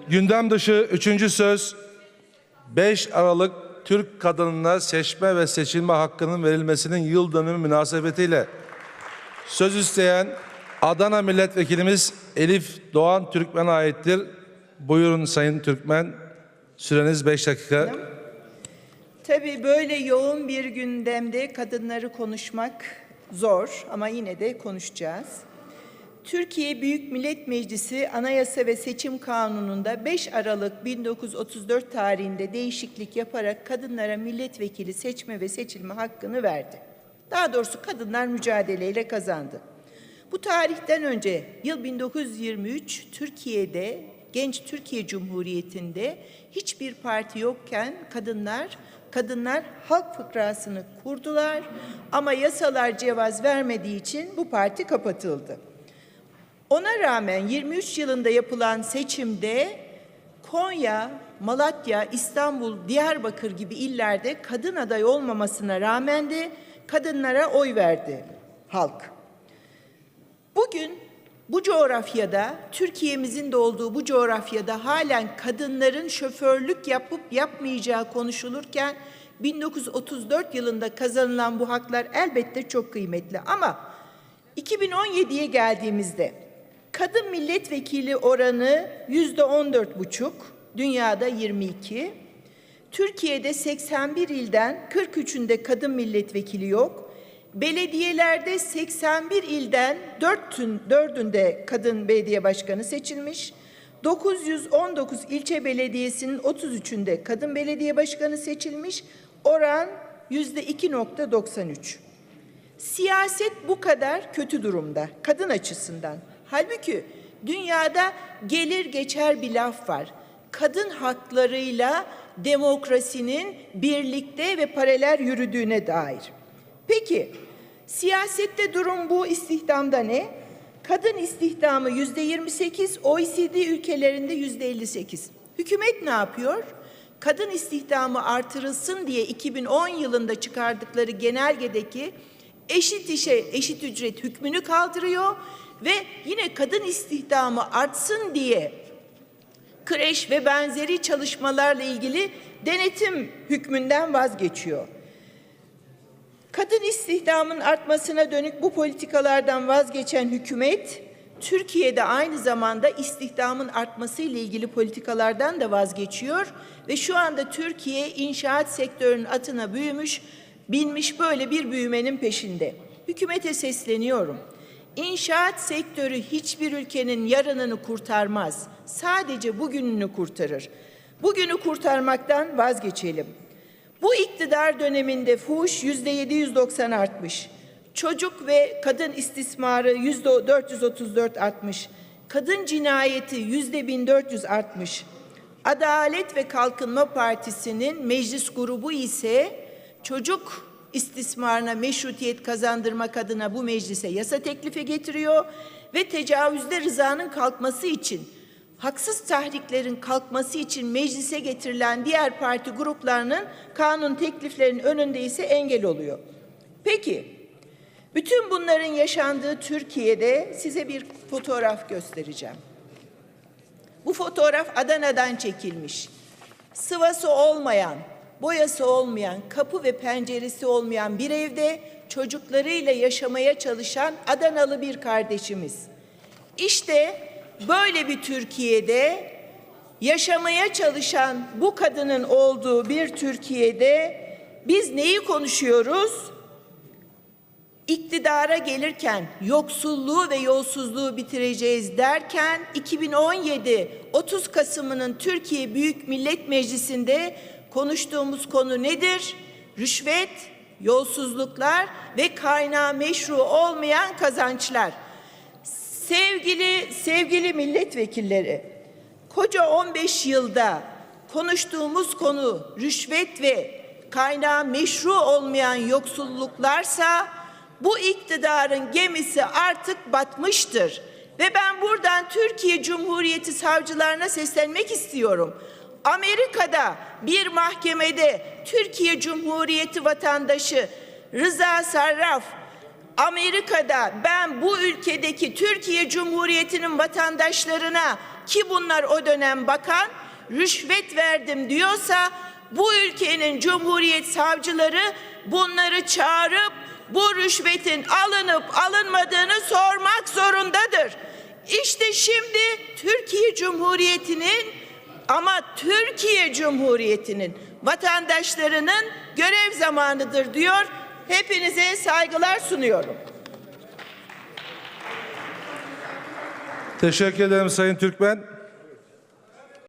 Gündem dışı 3. söz 5 Aralık Türk kadınına seçme ve seçilme hakkının verilmesinin yıl dönümü münasebetiyle söz isteyen Adana Milletvekilimiz Elif Doğan Türkmen'e aittir. Buyurun Sayın Türkmen, süreniz 5 dakika. Tabii böyle yoğun bir gündemde kadınları konuşmak zor ama yine de konuşacağız. Türkiye Büyük Millet Meclisi Anayasa ve Seçim Kanunu'nda 5 Aralık 1934 tarihinde değişiklik yaparak kadınlara milletvekili seçme ve seçilme hakkını verdi. Daha doğrusu kadınlar mücadeleyle kazandı. Bu tarihten önce yıl 1923 Türkiye'de, genç Türkiye Cumhuriyeti'nde hiçbir parti yokken kadınlar halk fıkrasını kurdular ama yasalar cevaz vermediği için bu parti kapatıldı. Ona rağmen 23 yılında yapılan seçimde Konya, Malatya, İstanbul, Diyarbakır gibi illerde kadın aday olmamasına rağmen de kadınlara oy verdi halk. Bugün bu coğrafyada, Türkiye'mizin de olduğu bu coğrafyada halen kadınların şoförlük yapıp yapmayacağı konuşulurken 1934 yılında kazanılan bu haklar elbette çok kıymetli. Ama 2017'ye geldiğimizde kadın milletvekili oranı %14,5, dünyada 22. Türkiye'de 81 ilden 43'ünde kadın milletvekili yok. Belediyelerde 81 ilden 4'ünde kadın belediye başkanı seçilmiş. 919 ilçe belediyesinin 33'ünde kadın belediye başkanı seçilmiş. Oran %2,93. Siyaset bu kadar kötü durumda kadın açısından. Halbuki dünyada gelir geçer bir laf var. Kadın haklarıyla demokrasinin birlikte ve paralel yürüdüğüne dair. Peki, siyasette durum bu, istihdamda ne? Kadın istihdamı %28, OECD ülkelerinde %58. Hükümet ne yapıyor? Kadın istihdamı artırılsın diye 2010 yılında çıkardıkları genelgedeki eşit işe eşit ücret hükmünü kaldırıyor ve yine kadın istihdamı artsın diye kreş ve benzeri çalışmalarla ilgili denetim hükmünden vazgeçiyor. Kadın istihdamının artmasına dönük bu politikalardan vazgeçen hükümet, Türkiye'de aynı zamanda istihdamın artması ile ilgili politikalardan da vazgeçiyor ve şu anda Türkiye inşaat sektörünün atına binmiş böyle bir büyümenin peşinde. Hükümete sesleniyorum. İnşaat sektörü hiçbir ülkenin yarınını kurtarmaz. Sadece bugününü kurtarır. Bugünü kurtarmaktan vazgeçelim. Bu iktidar döneminde fuhuş %790 artmış. Çocuk ve kadın istismarı %434 artmış. Kadın cinayeti %1400 artmış. Adalet ve Kalkınma Partisi'nin meclis grubu ise çocuk istismarına meşrutiyet kazandırmak adına bu meclise yasa teklifi getiriyor ve tecavüzde rızanın kalkması için, haksız tahriklerin kalkması için meclise getirilen diğer parti gruplarının kanun tekliflerinin önünde ise engel oluyor. Peki, bütün bunların yaşandığı Türkiye'de size bir fotoğraf göstereceğim. Bu fotoğraf Adana'dan çekilmiş. Sıvası olmayan, boyası olmayan, kapı ve penceresi olmayan bir evde çocuklarıyla yaşamaya çalışan Adanalı bir kardeşimiz. İşte böyle bir Türkiye'de yaşamaya çalışan bu kadının olduğu bir Türkiye'de biz neyi konuşuyoruz? İktidara gelirken yoksulluğu ve yolsuzluğu bitireceğiz derken 2017 30 Kasım'ının Türkiye Büyük Millet Meclisi'nde konuştuğumuz konu nedir? Rüşvet, yolsuzluklar ve kaynağı meşru olmayan kazançlar. Sevgili milletvekilleri, koca 15 yılda konuştuğumuz konu rüşvet ve kaynağı meşru olmayan yoksulluklarsa bu iktidarın gemisi artık batmıştır. Ve ben buradan Türkiye Cumhuriyeti savcılarına seslenmek istiyorum. Amerika'da bir mahkemede Türkiye Cumhuriyeti vatandaşı Rıza Sarraf, Amerika'da ben bu ülkedeki Türkiye Cumhuriyeti'nin vatandaşlarına ki bunlar o dönem bakan, rüşvet verdim diyorsa bu ülkenin Cumhuriyet savcıları bunları çağırıp bu rüşvetin alınıp alınmadığını sormak zorundadır. İşte şimdi Türkiye Cumhuriyeti'nin ama Türkiye Cumhuriyeti'nin vatandaşlarının görev zamanıdır diyor. Hepinize saygılar sunuyorum. Teşekkür ederim Sayın Türkmen.